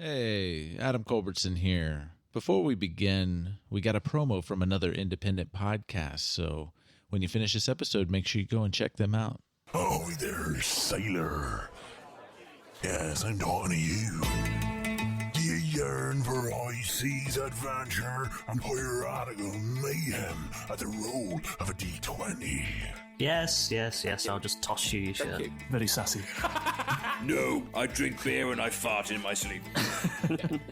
Hey, Adam Culbertson here. Before we begin, we got a promo from another independent podcast, so when you finish this episode, make sure you go and check them out. Oh, there, sailor. Yes, I'm talking to you. Do you yearn for high seas adventure and piratical mayhem at the roll of a D20? Yes, I'll just toss you your shirt. Very sassy. No, I drink beer and I fart in my sleep.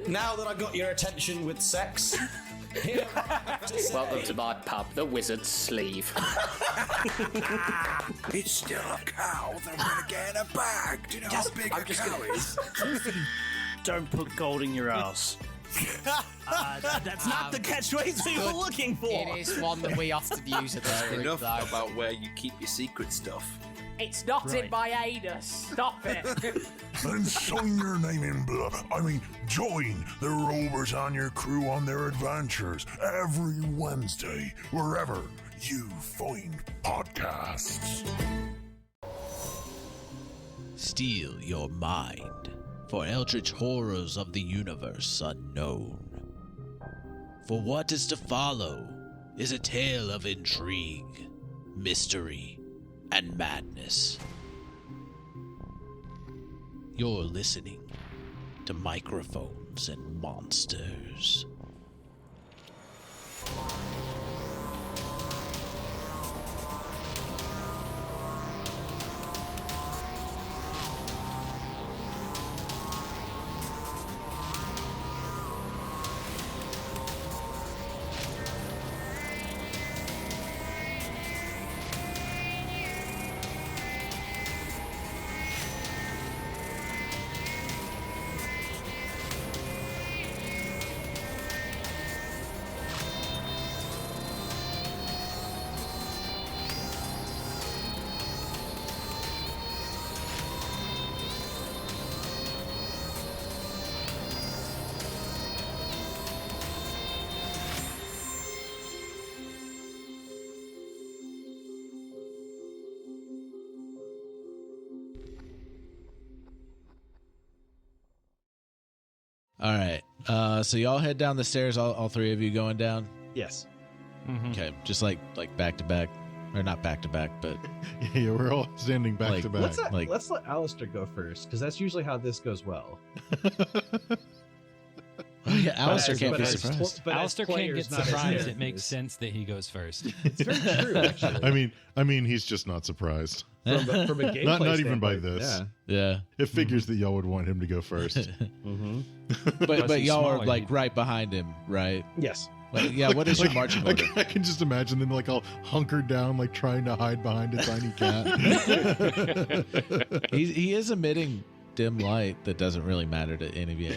Now that I got your attention with sex, here to say... Welcome to my pub, the Wizard's Sleeve. It's still a cow that I'm gonna get in a bag. Do you know how big a cow is? Don't put gold in your ass. That's not the catchphrase we were looking for. It is one that we often use at this group, Enough though. about where you keep your secret stuff. It's not in my anus. Stop it. Then sign your name in blood. Join the rovers on your crew on their adventures every Wednesday, wherever you find podcasts. Steel your mind for eldritch horrors of the universe unknown. For what is to follow is a tale of intrigue, mystery, and madness. You're listening to Microphones and Monsters. All right. So y'all head down the stairs, all three of you going down? Yes. Mm-hmm. Okay, just like back to back. Or not back to back, but Yeah, we're all standing back to back. Let's let Aleister go first, because that's usually how this goes well. yeah, Aleister can't be surprised. Aleister can't get surprised. It makes sense that he goes first. It's very true, actually. I mean, he's just not surprised. From a gameplay Not even by standpoint, this. Yeah. It figures that y'all would want him to go first. Mm-hmm. But y'all are like right behind him, right? Yes. Like, yeah, what is your marching order? I can just imagine them like all hunkered down, like trying to hide behind a tiny cat. He is emitting dim light that doesn't really matter to any of you.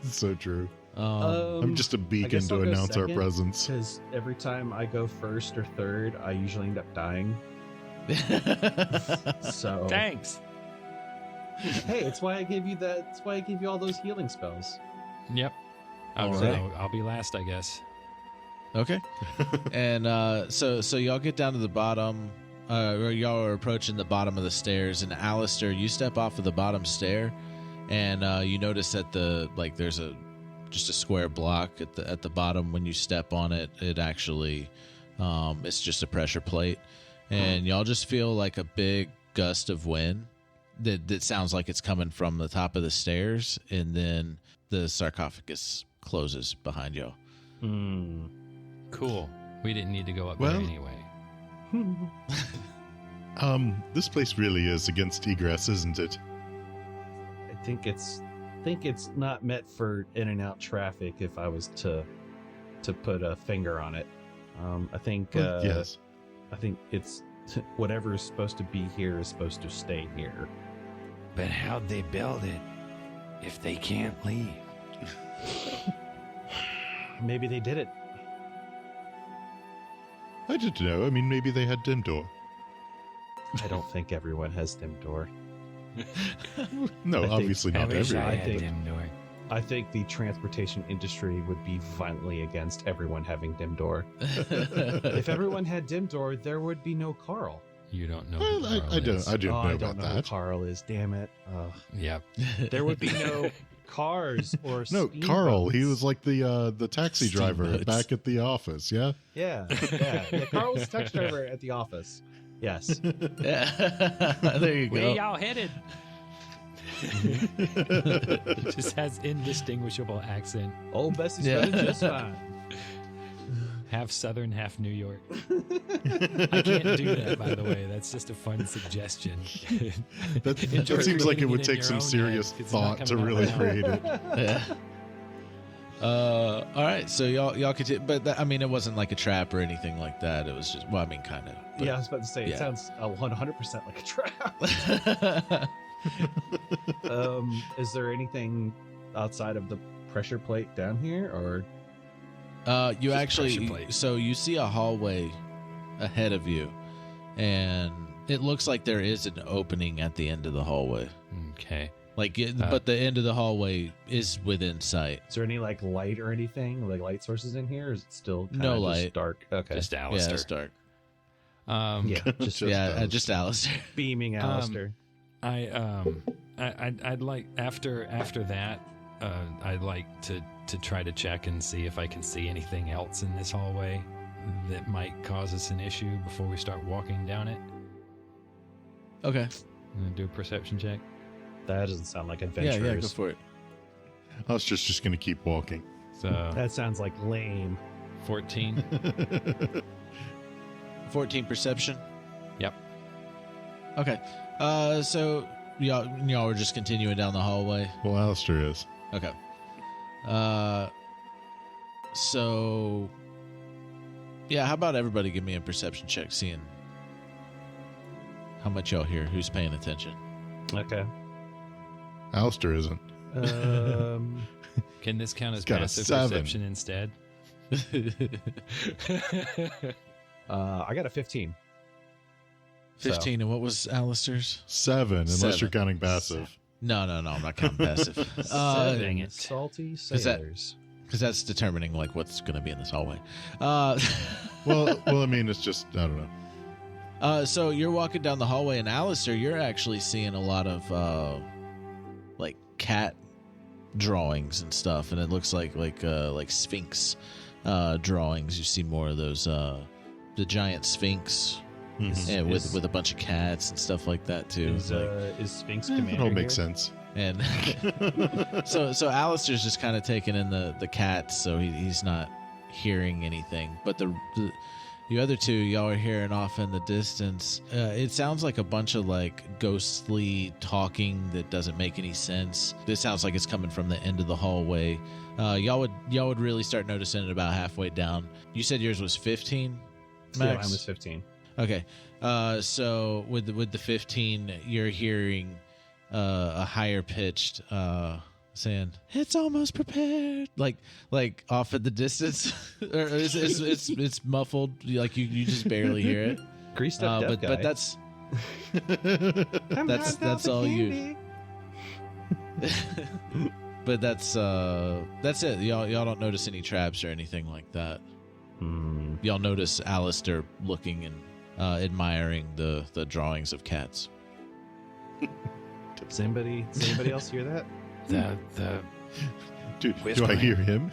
It's so true. Um, I'm just a beacon to announce our presence. Because every time I go first or third, I usually end up dying. So Thanks. hey, it's why I gave you that. It's why I gave you all those healing spells. Yep. All right. I'll be last, I guess. Okay. And so y'all get down to the bottom, or y'all are approaching the bottom of the stairs, and Aleister, you step off of the bottom stair, and you notice that there's just a square block at the bottom. When you step on it, it actually it's just a pressure plate, and y'all just feel like a big gust of wind that sounds like it's coming from the top of the stairs, and then the sarcophagus closes behind y'all. Cool. We didn't need to go up there anyway. This place really is against egress, isn't it? I think it's not meant for in and out traffic. If I was to put a finger on it, I think yes. I think it's whatever is supposed to be here is supposed to stay here. But how'd they build it if they can't leave? Maybe they did it. I don't know. I mean, maybe they had dim door. I don't think everyone has dim door. No, obviously not everyone. I think the transportation industry would be violently against everyone having dim door. If everyone had dim door, there would be no Carl. You don't know. Well, I don't know I about don't know that. who Carl is. Damn it. Yeah. There would be no. cars or No, steamboats. Carl. He was like the taxi driver Steamboats. back at the office. Yeah. Yeah. Carl was the taxi driver at the office. Yes. Yeah. There you Where go. y'all headed? Just has indistinguishable accent. Old Bessie's Yeah. feeling just fine. Half Southern, half New York. I can't do that, by the way. That's just a fun suggestion. That Enjoy seems like it creating would in take your some own serious head. It's not thought to coming out really right now. create it. Yeah. All right. So y'all continue, but I mean, it wasn't like a trap or anything like that. It was just, well, I mean, kind of. Yeah, I was about to say, yeah. it sounds 100% like a trap. Is there anything outside of the pressure plate down here, or? You Just actually, pressure plate. so you see a hallway ahead of you, and it looks like there is an opening at the end of the hallway. Okay. Like, but the end of the hallway is within sight. Is there any like light or anything, like light sources in here? Or is it still kinda No just light. dark? Okay, Just Yeah, Aleister. it's dark. yeah, just Just Aleister. beaming Aleister. I'd like after that, I'd like to try to check and see if I can see anything else in this hallway that might cause us an issue before we start walking down it. Okay. I'm gonna do a perception check. That doesn't sound like Yeah, adventurers. yeah, go for it. I was just going to keep walking. So That sounds like lame. 14. 14 perception. Yep. Okay. So y'all were just continuing down the hallway. Well, Alistair is. Okay. So yeah, how about everybody give me a perception check, seeing how much y'all hear, who's paying attention. Okay. Alistair isn't. Can this count as got a passive 7. perception instead? I got a 15. 15, and what was Aleister's? 7, unless 7. you're counting passive. No, I'm not counting passive. Dang it. Salty that- sailors. Because that's determining like what's going to be in this hallway. Well, I mean, it's just, I don't know. So you're walking down the hallway, and Aleister, you're actually seeing a lot of like cat drawings and stuff, and it looks like Sphinx drawings. You see more of those the giant Sphinx, and with a bunch of cats and stuff like that too. Is Sphinx It commander all makes here? sense. And so Aleister's just kind of taking in the cats, so he's not hearing anything. But the other two, y'all are hearing off in the distance. It sounds like a bunch of like ghostly talking that doesn't make any sense. This sounds like it's coming from the end of the hallway. Y'all would really start noticing it about halfway down. You said yours was 15, Max? Yeah, mine was 15. Okay. So with the 15, you're hearing a higher pitched saying, "It's almost prepared," like off at the distance, or it's muffled, like you just barely hear it. Greased up deaf guy. But that's all you. But that's it. Y'all don't notice any traps or anything like that. Y'all notice Aleister looking and admiring the drawings of cats. Does anybody else hear that? Do I Whispering. hear him?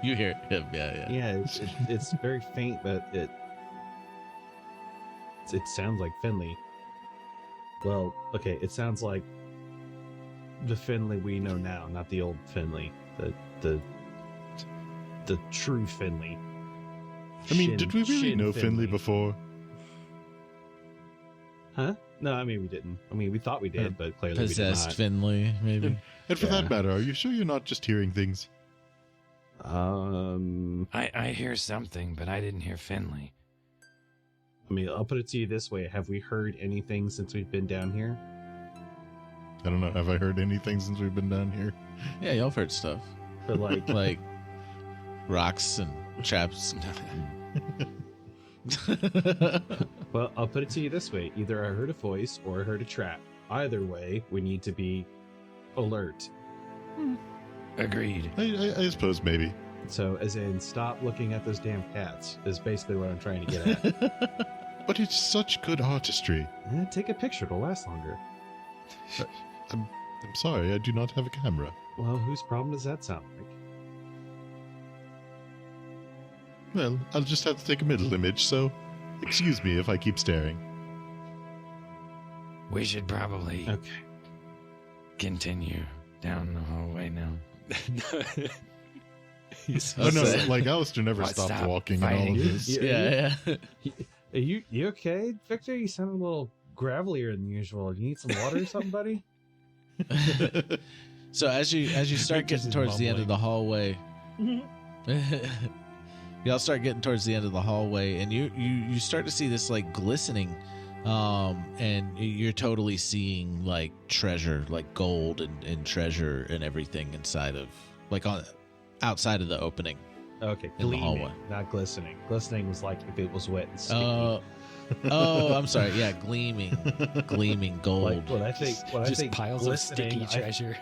You hear him, yeah. Yeah, it's very faint, but it sounds like Finley. Well, okay, it sounds like the Finley we know now, not the old Finley, the true Finley. I mean, did we really know Finley before? Huh? No, I mean we didn't. I mean we thought we did, but clearly we did Possessed not. Finley, maybe. And for that matter, are you sure you're not just hearing things? I hear something, but I didn't hear Finley. I mean, I'll put it to you this way: have we heard anything since we've been down here? I don't know. Have I heard anything since we've been down here? Yeah, y'all have heard stuff. But like, Like rocks and traps. well, I'll put it to you this way: either I heard a voice or I heard a trap. Either way, we need to be alert. Agreed. I suppose maybe. So, as in, stop looking at those damn cats is basically what I'm trying to get at. But it's such good artistry. Take a picture; it'll last longer. I'm sorry, I do not have a camera. Well, whose problem does that sound like? Well, I'll just have to take a middle image, so excuse me if I keep staring. We should probably Okay. continue down the hallway now. Oh no, like Aleister never Why stopped stop walking and all fighting? of this. Yeah. Are you okay, Victor? You sound a little gravelier than usual. You need some water or something, buddy? So as you start Victor's getting towards the end of the hallway, y'all start getting towards the end of the hallway, and you start to see this like glistening, and you're totally seeing like treasure, like gold and treasure and everything inside of like on outside of the opening. Okay, In the gleaming, hallway. not glistening. Glistening was like if it was wet and sticky. Oh, I'm sorry. Yeah, gleaming gold. Like when I think Just piles of glistening, sticky treasure.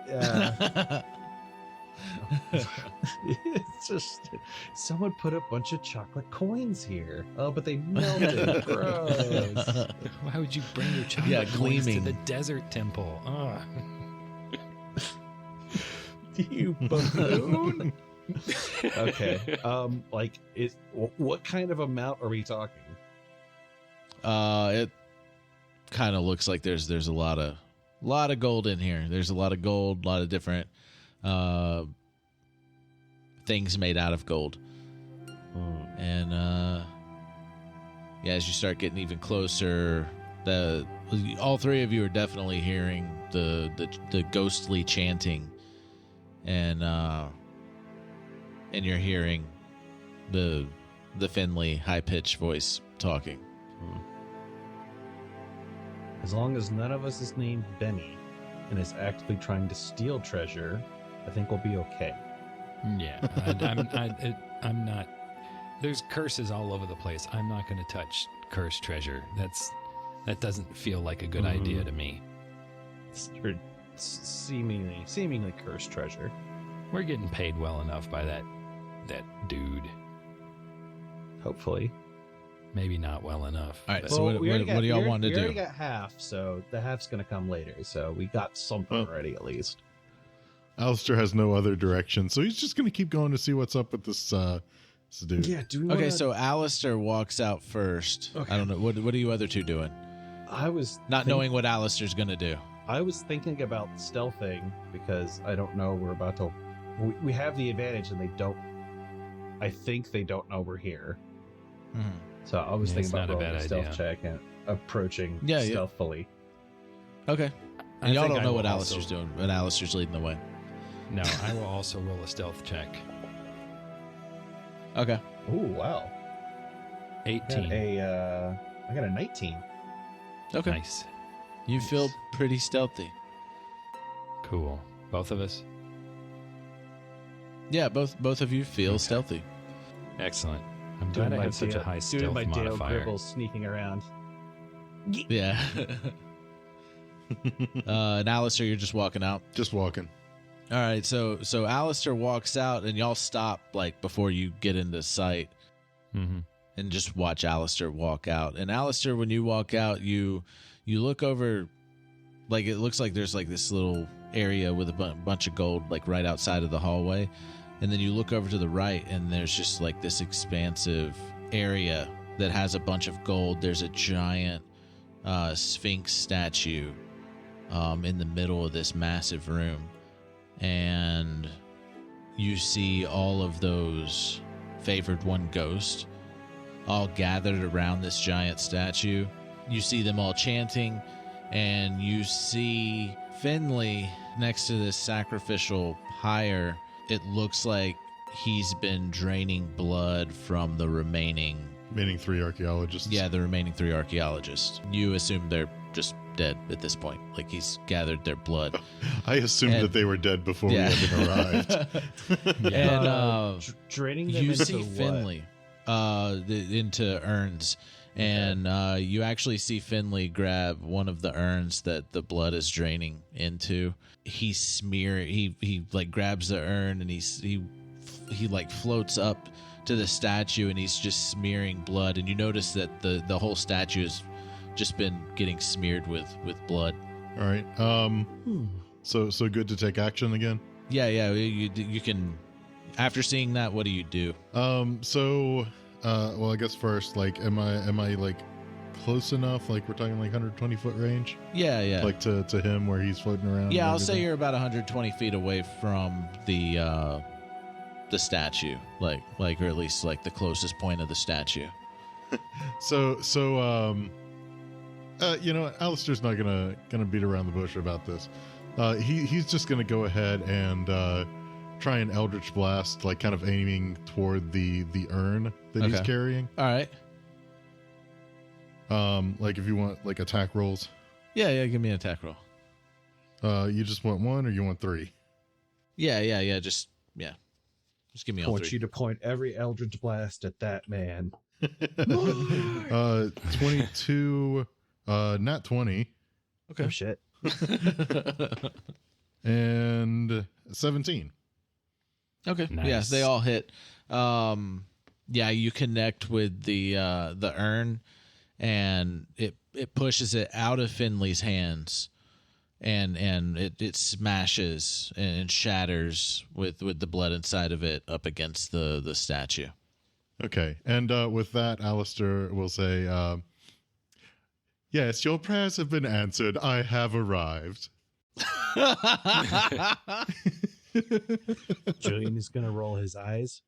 Yeah. It's just someone put a bunch of chocolate coins here. Oh, but they melted. Gross. Why would you bring your chocolate Yeah, coins to gleaming. the desert temple? Ugh. You buffoon. Okay. Like what kind of amount are we talking? It kind of looks like there's a lot of gold in here. There's a lot of gold, a lot of different things made out of gold. And yeah, as you start getting even closer, all three of you are definitely hearing the ghostly chanting, and you're hearing the Finley high-pitched voice talking. As long as none of us is named Benny and is actively trying to steal treasure, I think we'll be okay. Yeah, I'm not. There's curses all over the place. I'm not going to touch cursed treasure. That doesn't feel like a good idea to me. Or seemingly cursed treasure. We're getting paid well enough by that dude. Hopefully. Maybe not well enough. All right, but- so what do y'all want to We do? already got half, so the half's going to come later. So we got something already, at least. Aleister has no other direction, so he's just going to keep going to see what's up with this dude. Yeah, do we Okay, wanna- so Aleister walks out first. Okay. I don't know. What are you other two doing? I was Not knowing what Aleister's going to do. I was thinking about stealthing because I don't know we're about to. We have the advantage, and they don't. I think they don't know we're here. So I was Yeah, thinking it's about not a rolling bad a stealth idea. check and approaching Yeah, yeah. stealthily. Okay. I And y'all think don't I know will what also- Aleister's doing, but Aleister's leading the way. No, I will also roll a stealth check. Okay. Oh wow! 18. I got a 19. Okay. Nice. You feel pretty stealthy. Cool. Both of us? Yeah, both of you feel stealthy. Excellent. I'm glad I have such a high doing stealth my Dale modifier. Gribble sneaking around. Yeah. And Aleister, you're just walking out. Just walking. All right, so Aleister walks out, and y'all stop like before you get into sight, Mm-hmm. and just watch Aleister walk out. And Aleister, when you walk out, you look over, like it looks like there's like this little area with a bunch of gold, like right outside of the hallway, and then you look over to the right, and there's just like this expansive area that has a bunch of gold. There's a giant Sphinx statue in the middle of this massive room. And you see all of those favored one ghost all gathered around this giant statue. You see them all chanting, and you see Finley next to this sacrificial pyre. It looks like he's been draining blood from the remaining... Meaning 3 archaeologists. Yeah, the remaining 3 archaeologists. You assume they're just dead at this point. Like he's gathered their blood. I assumed that they were dead before we even arrived. And draining them you into see what? Finley into urns, and you actually see Finley grab one of the urns that the blood is draining into. He like grabs the urn, and he like floats up to the statue, and he's just smearing blood. And you notice that the whole statue has just been getting smeared with blood. All right. So good to take action again. Yeah. You can. After seeing that, what do you do? Well, I guess first, like, am I like close enough? Like, we're talking like 120 foot range. Yeah. Like to him where he's floating around. Yeah, I'll say you're about 120 feet away from the statue, like, or at least like the closest point of the statue. So, you know, Aleister's not gonna beat around the bush about this. He's just gonna go ahead and try an Eldritch Blast, like kind of aiming toward the urn that he's carrying. All right. Like if you want like attack rolls. Yeah. Give me an attack roll. You just want 1 or you want 3? Yeah. Just give me all 3. I want you to point every Eldritch Blast at that man. 22, not 20. Okay. Oh, shit. And 17. Okay. Nice. Yes, they all hit. Yeah, you connect with the urn, and it pushes it out of Finley's hands, and it smashes and shatters with the blood inside of it up against the statue. Okay, and with that, Aleister will say, yes, your prayers have been answered. I have arrived. Julian is going to roll his eyes.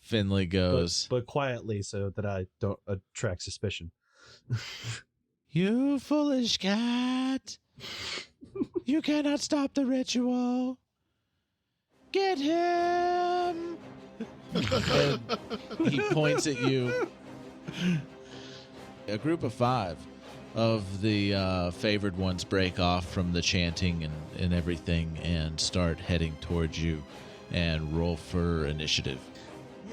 Finley goes, but quietly so that I don't attract suspicion. "You foolish cat! You cannot stop the ritual. Get him!" And he points at you. A group of 5 of the favored ones break off from the chanting and everything and start heading towards you and roll for initiative.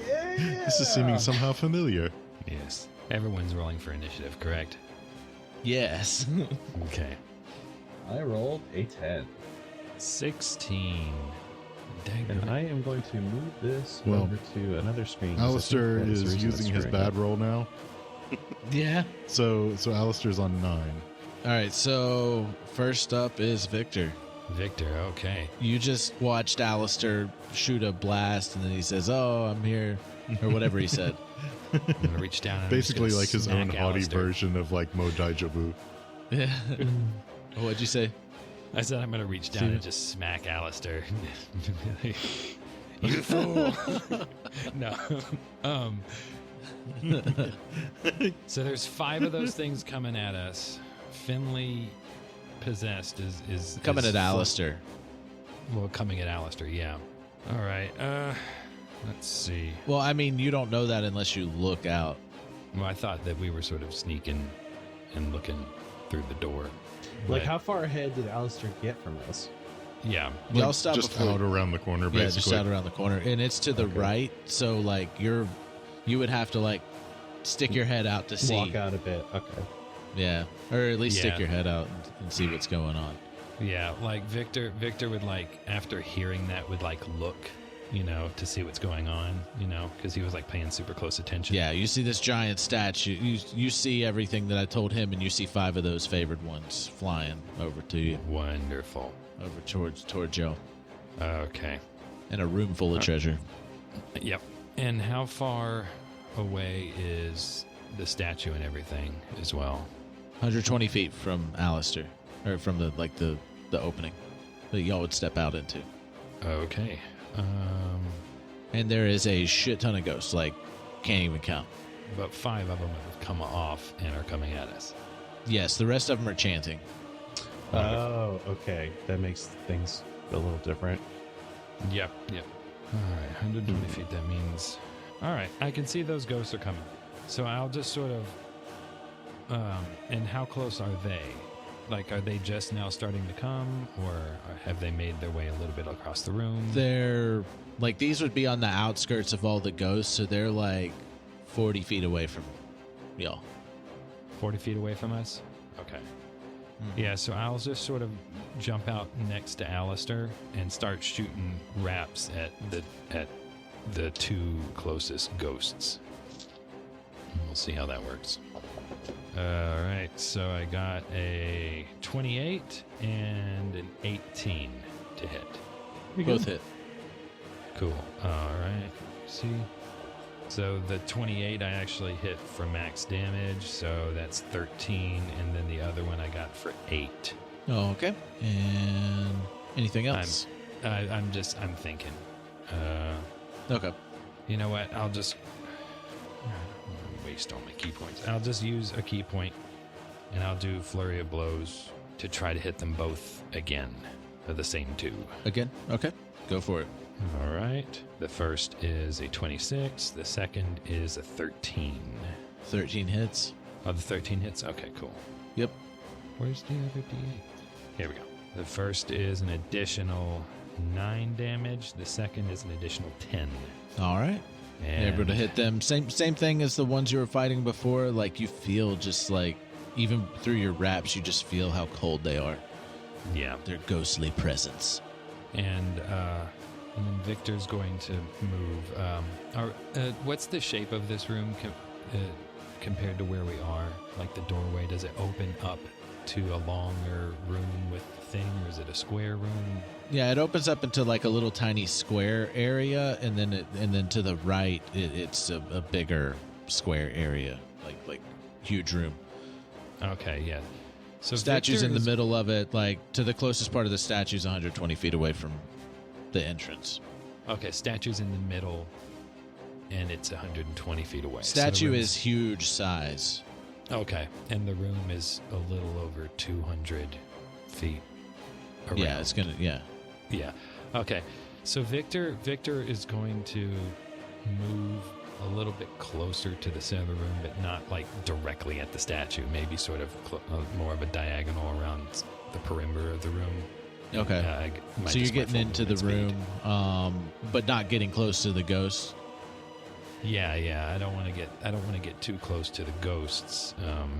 Yeah! This is seeming somehow familiar. Yes. Everyone's rolling for initiative, correct? Yes. Okay. I rolled a 10. 16. And I am going to move this Well, over to another screen. Aleister is using his bad roll now. Yeah. So Aleister's on 9. All right, so first up is Victor. Victor, okay. You just watched Aleister shoot a blast, and then he says, "Oh, I'm here," or whatever he said. I'm going to reach down and Basically like his own smack haughty Aleister. version of like Mojai Jabu. Yeah. What'd you say? I said I'm going to reach down and just smack Aleister. You fool. No. So there's 5 of those things coming at us. Finley possessed is Coming is at Aleister. Well, coming at Aleister, yeah. All right. Let's see. Well, I mean, you don't know that unless you look out. Well, I thought that we were sort of sneaking and looking through the door. Like, But, how far ahead did Aleister get from us? yeah. Y'all stop just before. out around the corner, Yeah, basically. just out around the corner, and it's to the right. So like you would have to like stick your head out to see. Walk out a bit. Okay. Yeah, or at least stick Yeah. your head out and see what's going on. Yeah, like Victor would like, after hearing that, would like look, to see what's going on, because he was like paying super close attention. Yeah, you see this giant statue. You see everything that I told him, and you see 5 of those favored ones flying over to you, Wonderful. over towards Joe, Okay. and a room full of treasure. Yep. And how far away is the statue and everything as well? 120 feet from Aleister, or from the opening that y'all would step out into. Okay. And there is a shit ton of ghosts, like can't even count. But 5 of them have come off and are coming at us. Yes, the rest of them are chanting. Oh, okay. That makes things a little different. Yep. All right, 120 feet, that means... All right, I can see those ghosts are coming. So I'll just sort of... and how close are they? Like, are they just now starting to come, or have they made their way a little bit across the room? They're, like, these would be on the outskirts of all the ghosts, so they're, like, 40 feet away from y'all. 40 feet away from us? Okay. Yeah, so I'll just sort of jump out next to Aleister and start shooting raps at the 2 closest ghosts. And we'll see how that works. All right, so I got a 28 and an 18 to hit. Both hit. Cool. All right. See? So the 28 I actually hit for max damage, so that's 13, and then the other one I got for 8. Oh, okay. And anything else? I'm thinking. Okay. You know what? I'll just waste all my key points. I'll just use a key point, and I'll do Flurry of Blows to try to hit them both again, the same 2. Again? Okay. Go for it. All right. The first is a 26. The second is a 13. 13 hits. Oh, the 13 hits? Okay, cool. Yep. Where's the other D8? Here we go. The first is an additional 9 damage. The second is an additional 10. All right. And Able to hit them. Same thing as the ones you were fighting before. Like, you feel just like, even through your wraps, you just feel how cold they are. Yeah. Their ghostly presence. And then Victor's going to move. What's the shape of this room compared to where we are? Like the doorway, does it open up to a longer room with the thing, or is it a square room? Yeah, it opens up into like a little tiny square area, and then to the right, it's a bigger square area, like huge room. Okay, yeah. So statues Victor in the middle of it, like to the closest part of the statue is 120 feet away from the entrance. Okay, statue's in the middle, and it's 120 feet away. Statue is huge size. Okay, and the room is a little over 200 feet around. Yeah, it's gonna. Yeah. Yeah. Okay. So Victor is going to move a little bit closer to the center of the room, but not like directly at the statue. Maybe sort of more of a diagonal around the perimeter of the room. Okay. So you're getting into the room, but not getting close to the ghosts. Yeah. I don't want to get too close to the ghosts.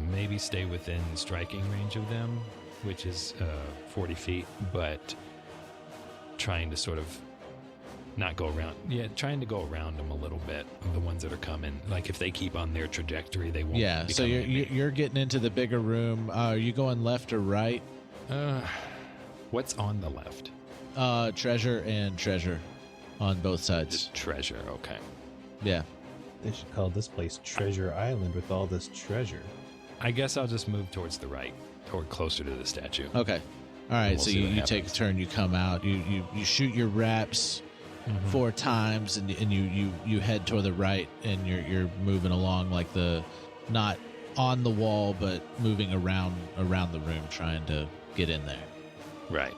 Maybe stay within striking range of them, which is 40 feet, but trying to sort of not go around. Yeah, trying to go around them a little bit, the ones that are coming. Like if they keep on their trajectory, they won't. Yeah, so you're getting into the bigger room. Are you going left or right? What's on the left? Treasure and treasure on both sides. Just treasure, okay. Yeah. They should call this place Treasure Island with all this treasure. I guess I'll just move towards the right, toward closer to the statue. Okay. All right, so you take a turn, you come out, you shoot your wraps 4 times, and you head toward the right, and you're moving along like not on the wall, but moving around the room, trying to get in there. Right.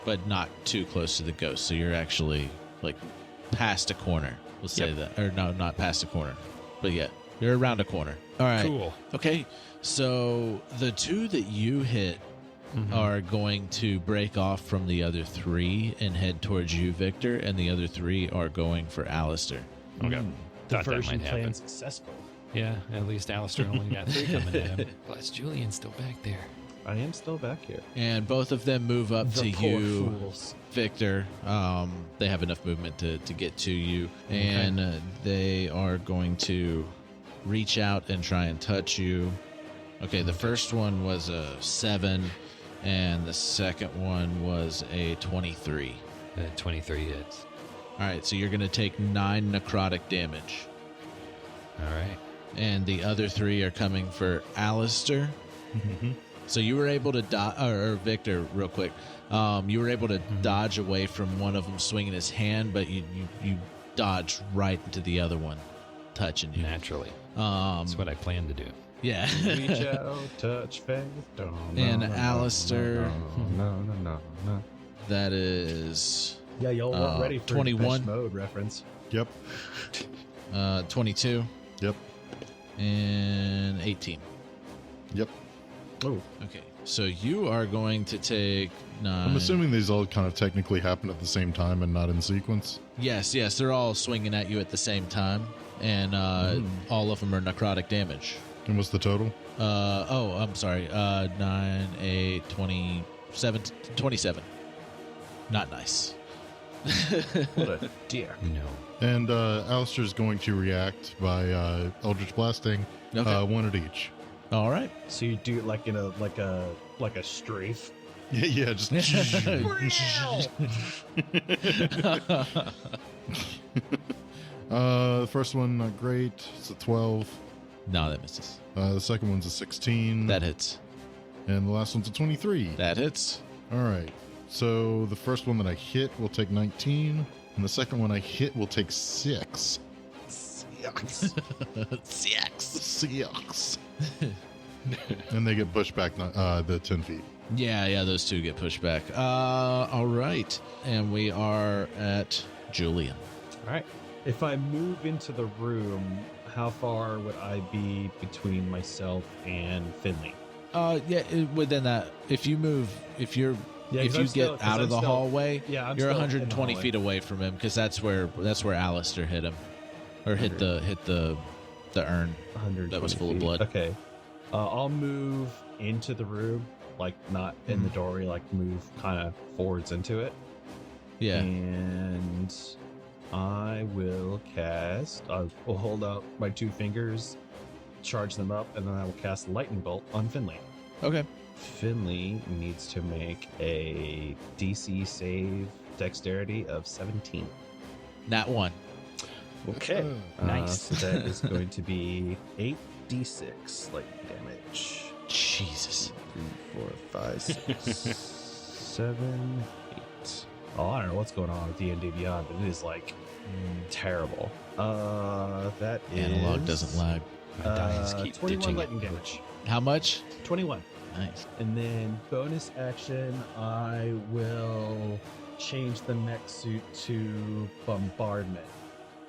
But not too close to the ghost, so you're actually like past a corner. We'll say that, or no, not past a corner, but yeah, you're around a corner. All right. Cool. Okay, so the 2 that you hit are going to break off from the other 3 and head towards you, Victor, and the other 3 are going for Aleister. Okay. Diversion plan successful. Yeah, at least Aleister only got 3 coming at him. Plus, Julian's still back there. I am still back here. And both of them move up The to poor you, fools. Victor. They have enough movement to get to you, and they are going to reach out and try and touch you. Okay, the first one was a 7, and the second one was a 23. 23 hits. All right, so you're going to take 9 necrotic damage. All right. And the other 3 are coming for Aleister. So you were able to dodge, or Victor, real quick. You were able to dodge away from one of them swinging his hand, but you dodged right into the other one, touching you. Naturally. That's what I plan to do. Yeah. Reach out, touch faith. And Aleister. No. That is. Yeah, y'all weren't ready for 21 mode reference. Yep. 22. Yep. And 18. Yep. Oh. Okay. So you are going to take 9. I'm assuming these all kind of technically happen at the same time and not in sequence. Yes. They're all swinging at you at the same time. And all of them are necrotic damage. And what's the total? I'm sorry. 9, 8, 27. 27. Not nice. What a dear. No. And Aleister's going to react by Eldritch Blasting 1 at each. All right. So you do it like in a strafe. Yeah, just. The first one, not great. It's a 12. No, that misses. The second one's a 16. That hits. And the last one's a 23. That hits. All right. So the first one that I hit will take 19, and the second one I hit will take 6. 6. 6. And they get pushed back the 10 feet. Yeah, those two get pushed back. All right. And we are at Julian. All right. If I move into the room, how far would I be between myself and Finley? Within that, if you get out of the hallway, you're 120 feet away from him because that's where Aleister hit him, or hit the urn that was full of blood. Okay, I'll move into the room, like not in the doorway, like move kind of forwards into it. Yeah, and I will cast. I will hold out my 2 fingers, charge them up, and then I will cast Lightning Bolt on Finley. Okay. Finley needs to make a DC save dexterity of 17. Nat 1. Okay. Nice. So that is going to be 8d6 lightning damage. Jesus. 3, 4, 5, 6, 7, 8. Oh, I don't know what's going on with D&D Beyond, but it is like terrible. That Analog is, doesn't lag. My dice keep 21 ditching lightning it. damage. How much? 21. Nice. And then bonus action, I will change the mech suit to bombardment.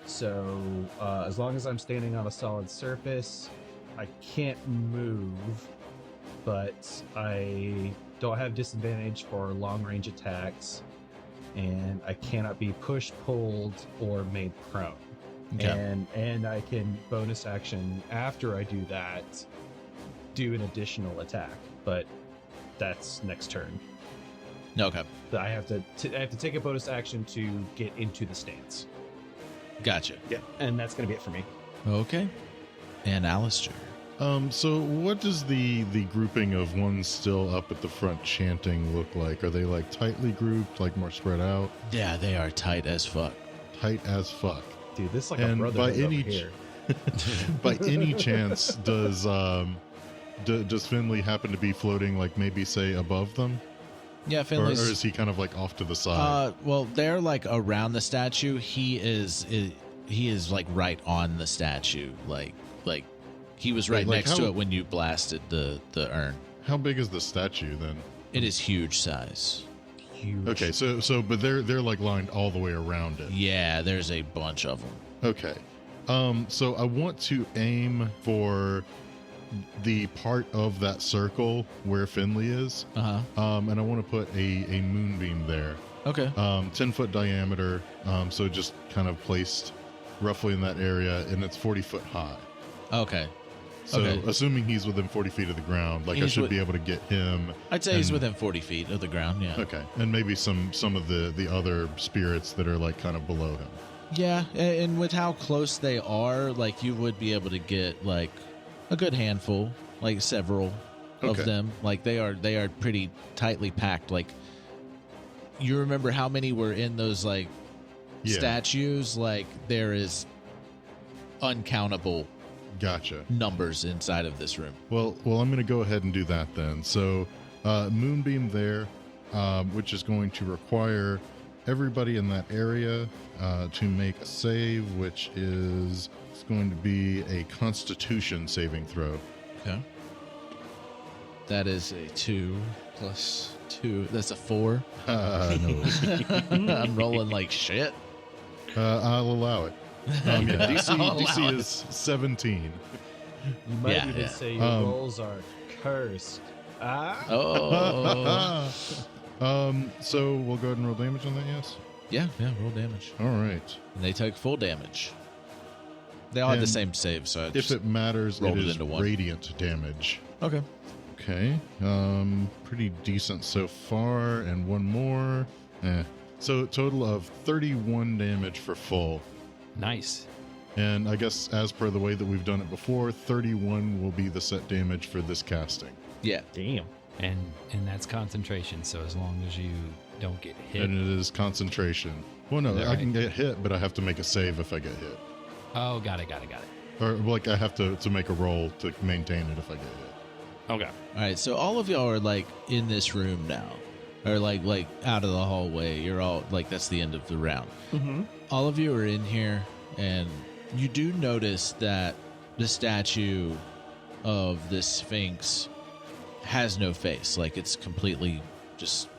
So as long as I'm standing on a solid surface, I can't move, but I don't have disadvantage for long range attacks, and I cannot be pushed, pulled, or made prone. Okay. And I can bonus action after I do that, do an additional attack, but that's next turn. Okay. I have to take a bonus action to get into the stance. Gotcha. Yeah, and that's gonna be it for me. Okay. And Aleister. So what does the grouping of ones still up at the front chanting look like? Are they like tightly grouped, like more spread out? Yeah, they are tight as fuck. Tight as fuck. Dude, this is like And a brotherhood by any over here. by any chance, does Finley happen to be floating, like maybe say above them? Yeah, Or Finley's. is he kind of like off to the side? Well, they're like around the statue. He is like right on the statue. Like he was right Like next to how- it when you blasted the urn. How big is the statue then? It is huge size. Huge. Okay, so but they're like lined all the way around it. Yeah, there's a bunch of them. Okay. So I want to aim for the part of that circle where Finley is. And I want to put a moonbeam there. Okay. 10-foot diameter. So just kind of placed roughly in that area, and it's 40 foot high. Okay. So Okay. assuming he's within 40 feet of the ground, like I He's should wi- be able to get him. I'd say he's and- within 40 feet of the ground. Yeah. Okay, and maybe some of the other spirits that are like kind of below him. Yeah, and with how close they are, like you would be able to get like a good handful, like several Okay. of them. Like they are pretty tightly packed. Like you remember how many were in those like Yeah. statues? Like there is uncountable Gotcha. numbers inside of this room. Well, I'm going to go ahead and do that then. So, moonbeam there, which is going to require everybody in that area to make a save, which is it's going to be a Constitution saving throw. Okay. That is a 2 plus 2. That's a 4. No, I'm rolling like shit. I'll allow it. Yeah, DC Allow it. is 17. You might Yeah, even yeah. say your rolls are cursed. Ah. Oh. So we'll go ahead and roll damage on that. Yes. Yeah, roll damage. All right. And they take full damage. They all had the And same save, so I If just it matters, it rolled it is into one. radiant damage. Okay. Okay. Pretty decent so far, and one more. So total of 31 damage for full. Nice. And I guess as per the way that we've done it before, 31 will be the set damage for this casting. Yeah. Damn. And that's concentration, so as long as you don't get hit. And it is concentration. Well, no, I can get hit, but I have to make a save if I get hit. Oh, got it. Or like I have to make a roll to maintain it if I get hit. Okay. All right, so all of y'all are like in this room now, or like out of the hallway. You're all like, that's the end of the round. Mm-hmm. All of you are in here, and you do notice that the statue of the Sphinx has no face. Like, it's completely just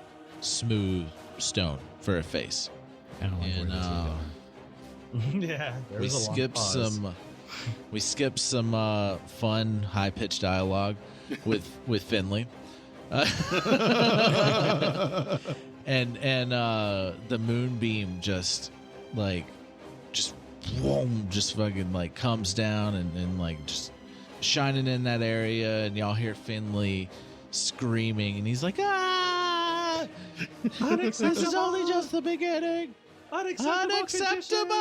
smooth stone for a face. Kind of like And, where this is going. Yeah. There we was a long skip pause. some fun high pitched dialogue with Finley. And the moonbeam just fucking like comes down and like just shining in that area, and y'all hear Finley screaming, and he's like, "Ah! This is only just the beginning. Unacceptable!"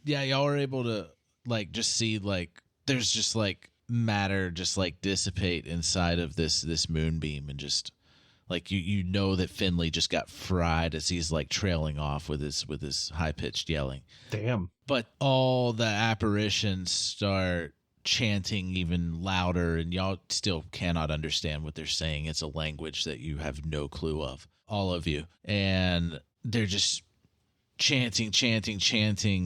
Yeah, y'all are able to like just see like there's just like matter just like dissipate inside of this moonbeam, and just like you know that Finley just got fried as he's like trailing off with his high pitched yelling. Damn. But all the apparitions start chanting even louder, and y'all still cannot understand what they're saying. It's a language that you have no clue of, all of you. And they're just chanting,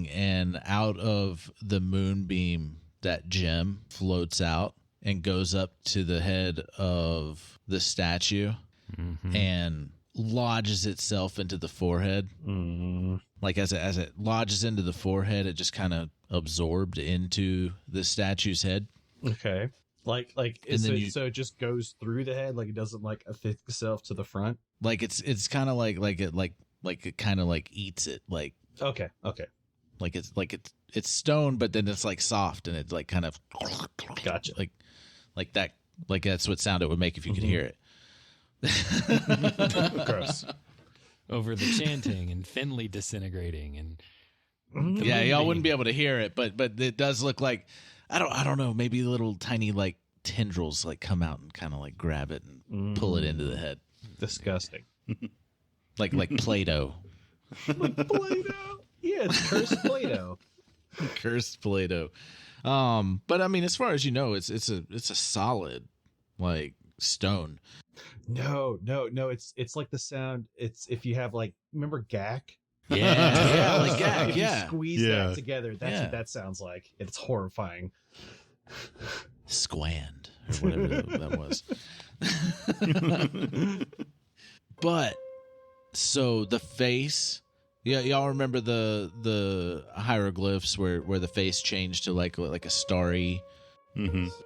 and out of the moonbeam, that gem floats out and goes up to the head of the statue and lodges itself into the forehead. Like as it lodges into the forehead, it just kind of absorbed into the statue's head. Okay. Like And then so it just goes through the head, like it doesn't like affix itself to the front. Like it's kind of like it kind of like eats it, like Okay. like it's stone, but then it's like soft, and it's like kind of Gotcha. like that, like that's what sound it would make if you could hear it. Gross. Over the chanting and Finley disintegrating and Yeah, y'all wouldn't be able to hear it, but it does look like I don't know, maybe little tiny like tendrils like come out and kind of like grab it and pull it into the head, Disgusting. like Play-Doh. Play-Doh. Yeah, it's cursed Play-Doh. Cursed Play-Doh. But I mean, as far as you know, it's a solid like stone. No. It's like the sound. It's if you have like, remember gack? Yeah, like gack. If Yeah, you squeeze that together, that's what that sounds like. It's horrifying. squand or whatever that was. But so the face, yeah, y'all remember the hieroglyphs where the face changed to like a starry.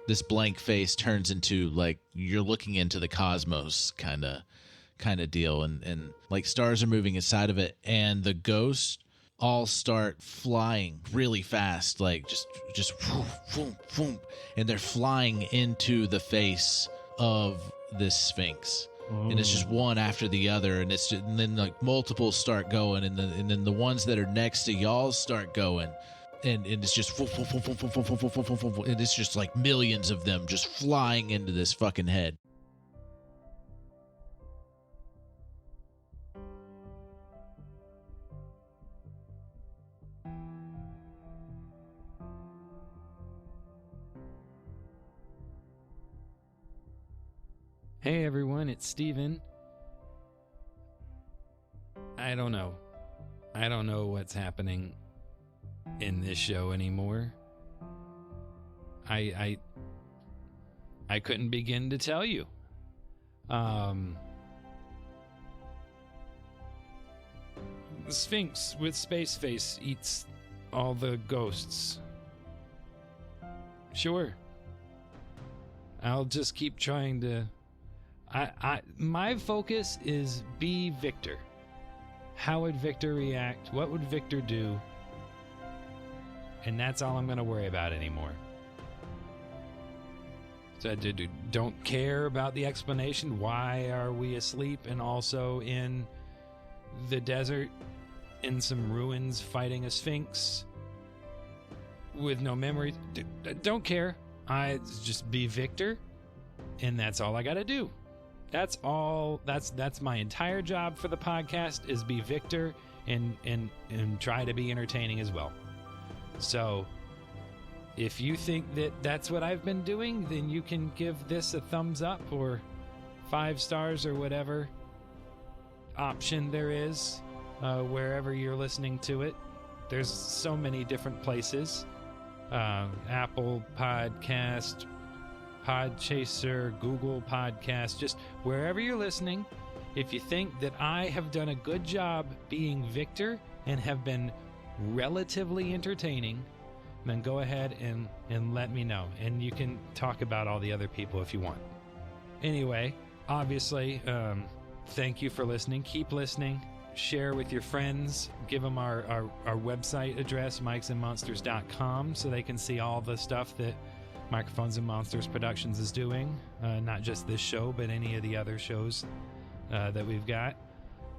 This blank face turns into like you're looking into the cosmos kind of deal, and like stars are moving inside of it, and the ghosts all start flying really fast, like just whoom, whoom, whoom, and they're flying into the face of this Sphinx. And it's just one after the other, and and then like multiple start going, and then the ones that are next to y'all start going, and it's just and it's just like millions of them just flying into this fucking head. Hey everyone, it's Steven. I don't know what's happening in this show anymore. I couldn't begin to tell you. The Sphinx with Space Face eats all the ghosts. Sure. I'll just keep trying to... my focus is be Victor. How would Victor react? What would Victor do? And that's all I'm going to worry about anymore. So I don't care about the explanation. Why are we asleep and also in the desert in some ruins fighting a sphinx with no memory. Don't care. I just be Victor, and that's all I gotta do. That's all. That's my entire job for the podcast is be Victor and try to be entertaining as well. So if you think that that's what I've been doing, then you can give this a thumbs up or 5 stars or whatever option there is wherever you're listening to it. There's so many different places. Apple Podcast, Podchaser, Google Podcast, just wherever you're listening. If you think that I have done a good job being Victor and have been relatively entertaining, then go ahead and let me know. And you can talk about all the other people if you want. Anyway, obviously, thank you for listening. Keep listening. Share with your friends. Give them our website address, mikesandmonsters.com, so they can see all the stuff that Microphones and Monsters Productions is doing. Not just this show, but any of the other shows that we've got.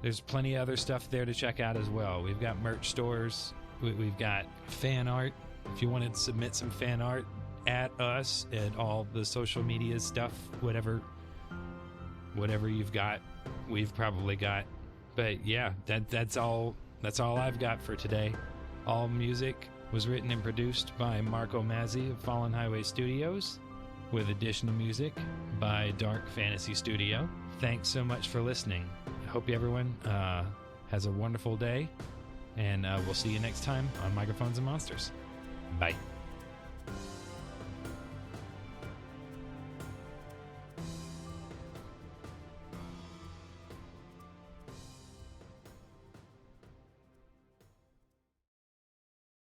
There's plenty of other stuff there to check out as well. We've got merch stores. We've got fan art. If you want to submit some fan art at us at all the social media stuff, whatever you've got, we've probably got. But yeah, that's all I've got for today. All music was written and produced by Marco Mazzei of Fallen Highway Studios, with additional music by Dark Fantasy Studio. Thanks so much for listening. I hope everyone has a wonderful day, and we'll see you next time on Microphones and Monsters. Bye.